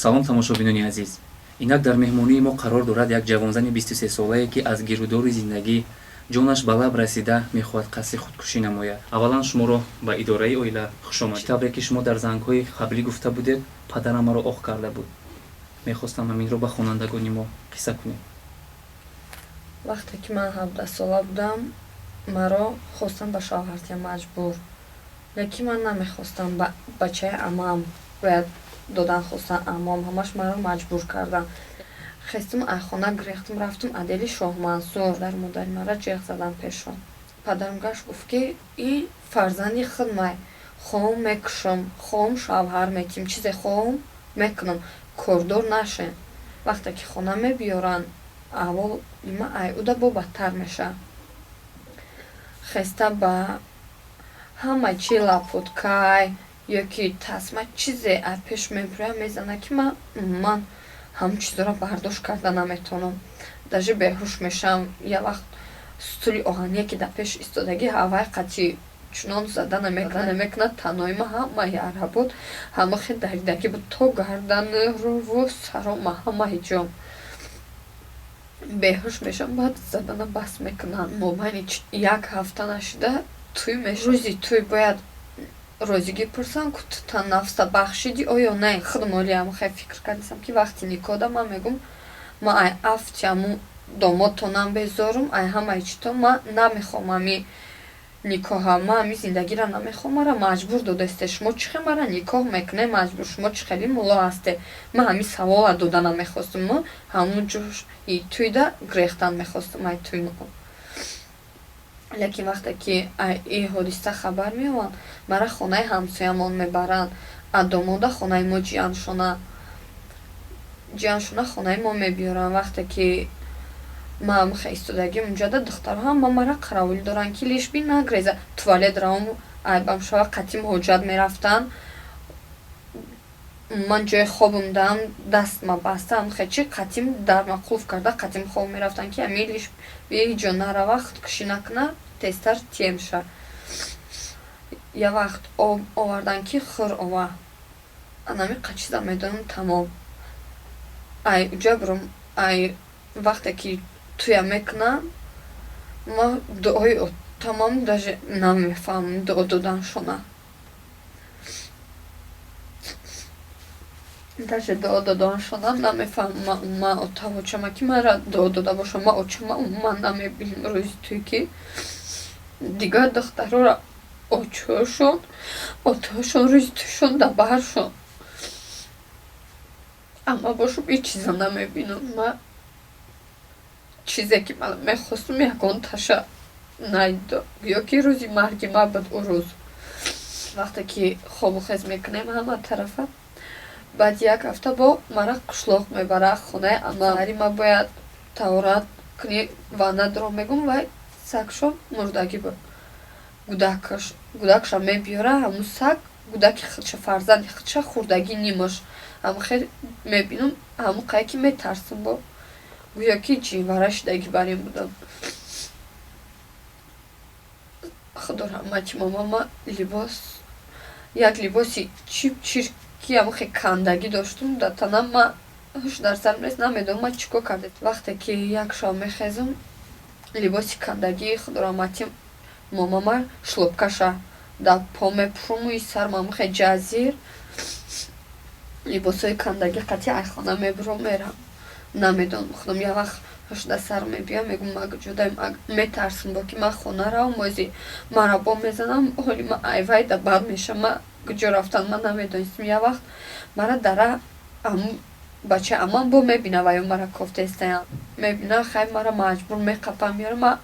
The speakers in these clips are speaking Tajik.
салом тамошобинони азиз, инак дар меҳмонии мо қарор дорад як ҷавонзани 23 солае ки аз гирӯдори зиндагӣ ҷонаш ба лаб расида мехоҳад қасди худкушӣ намояд. Аввалан шуморо ба идораи оила хушомадед. Табре ки шумо дар зангҳои қаблӣ гуфта будед, падарам маро оқ карда буд. мехостам ҳаминро ба хонандагони мо қисса кунед. вақте ки ман 17 сола будам, маро хостан ба шавҳар кардам маҷбур. лекин ман намехостам, бачаи амам бояд додан хостан амам, ҳамаш маро маҷбур кардан. хестим айхона гирехтим, рафтим адели Шоҳмансур, дар модари мара ҷеғ задан пешон. падарам гашт гуфт ки ин фарзанди худ май, хоҳам мекушам, хоҳам шавҳар метим, чизе хоҳам мекунам, кордор нашем. вақте ки хона мебиёран, аввал има айуда бо бадтар меша. хеста ба ҳама чи лапоткай ёки тасма чизе аз пеш мебурая мезана ки ман ҳам чизоро бардошт карда наметавонам. даже беҳуш мешам. я вақт стули оҳание ки дар пеш истодагӣ ҳавай қатӣ чунон зада намекунад, танҳои ма ҳама яра буд, ҳама хел даридагӣ буд, то гарданруву сарома ҳамаи ҷом беҳуш мешам. баъд задана бас мекунанд. мобайни як ҳафта нашида туй мешавад. рӯзи туй бояд розигӣ пурсам ку ту та нафса бахшидӣ оё не. худ молиам хеле фикр кардам ки вақти никоҳда ман мегум ман ай афти аму домотонам безорум, ай ҳамаи чито ман намехоҳам ами никоҳа, ман ами зиндагиро намехоҳам, мара маҷбур додасте, шумо чӣ хел мара никоҳ мекунед маҷбур, шумо чӣ хели мулло ҳасте. ман ҳами савола дода намехостам, ман ҳамун ҷош туйда гирехтан мехостам ай туй. лекин вақте ки и ҳодиса хабар меёванд, мара хонаи ҳамсоямон мебаранд, а домода хонаи мо ҷияншона хонаи мо мебиёранд. вақте ки ман истодагим унҷода духтарҳам мара қаравулӣ доранд ки лиш би нагреза, туалет равам айбам шава қатим ҳоҷат мерафтан, ман ҷои хобам дам дастма бастам хечи қатим дарма қулф карда қатим хоб мерафтан ки ами лиш би ҳиҷо нарава худкушӣ накуна тезтар тем ша. я вақт об овардан ки хур ова анами қачиза медонам тамом. ай уҷа бурум, ай вақте ки туя мекунам ма дуои тамом даже намефаҳмам дуо доданшона. даже дуо доданшона намефаҳмам. ман отавочама ки мара дуо дода бошам, ман очама умуман намебинам рӯзи туй ки дигар духтарора очошон отошон рӯзи туйшон дабаршон. аммо бошум ин чиза намебинам. ман чизе ки ман мехостам ягон таша найдо, ёки рӯзи марги ма буд ӯ рӯз. вақте ки хобу хез мекунем ҳама тарафа, баъд як ҳафта бо мара қишлоқ мебара хонаи амари ма бояд таворат куни ванадро мегум вай сагшо мурдагӣ буд. гудакша мебиёра ҳамун саг гудаки худша фарзанди худша хурдагӣ нимаш ҳам хел мебинам ҳамун қае ки метарсам бо гӯё ки ҷинвара шидагӣ бар ин будам. худо раҳмати момама як либоси чипчир ки ҳамун хел кандагӣ доштам дар танам, ман ҳуш дар сар нест, намедонам ман чӣ кор карда. вақте ки як шаб мехезам либоси кандагии худо раҳмати момама шлопкаша дар по мепӯшам, и сарам ҳамун хел ҷазир либосҳои кандагӣ қатъи айхона мебурам мерам. намедонам худам. як вақт ҳуш дар сар мебиям мегум маҷудаем метарсам бо ки ман хона равам мози мара бо мезанам ҳоли ман айвай да бад мешам. ман куҷо рафтан ман намедонистам. як вақт мара дара ҳамун бачаи амам бо мебина ваё мара кофтаистаям мебина хай мара маҷбур меқапа меёра, ман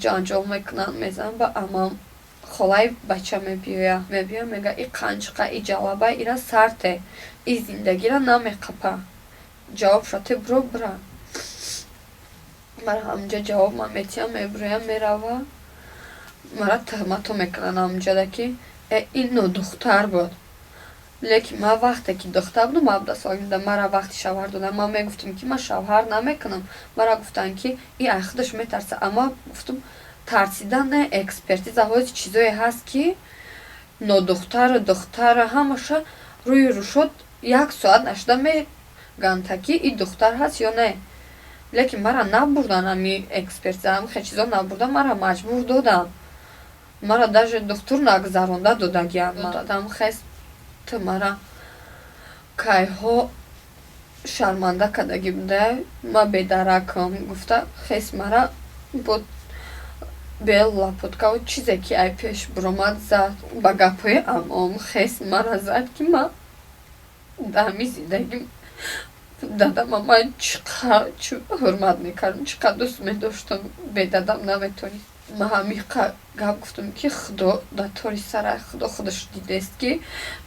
ҷанҷол мекунам мезанам ба амам. холаи бача мебиёя мега и қанҷиқа и ҷалаба ира сарте, и зиндагира намеқапа. ҷавоб шате буро бура. мара ҳамҷа ҷавоб ман метиҳам мебуроям мерава, мара тӯҳмато мекунанд ҳамҷада ки ин нодухтар буд. лекин ман вақте ки духтар будам 17 сол будам, мара вақти шавҳар додам, ман мегуфтам ки ман шавҳар намекунам. мара гуфтанд ки и ай худаш метарса, аммо гуфтам тарсидан не, экспертиза ҳози чизое ҳаст ки нодухтару духтара ҳамаша روی رو شد 1 ساعت نشده میگن که این دختر هست یا نه. لیکن مرا نبردن امی اکسپرتیزم خیلی چیزا نبردن مرا مجبور دادن. مرا даже دکتر نگذرانده دادگیان مرا دادم خیست مرا که ها شرمنده کدگی بوده ما بیدرکم گفته خیست مرا بود بلا پودکا و چیزی که ای پیش برامد زد با گپای امام خیست مرا زد که ما دمی زندگی دادم اما چقدر حرمت میکردم چقدر دوست میداشتم بیدادم نمیتونی ما همی گپ گفتم که خدا در طوری سر خدا خودش دیده است که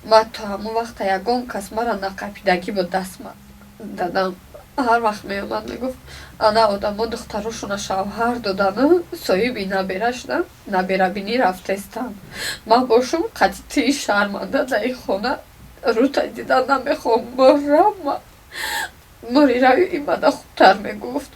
ما تا همون وقت یگان کس مرا نقپیدگی با دست دادم هر وقت میامد میگفت انا آدم ها دختراشون شوهر دادن صاحبی نبیره شدن نبیره بینی رفته استن ما باشم قطعی شرمنده در این خونه رو تا دیدن نمیخوام برم موری روی این مده خوبتر میگفت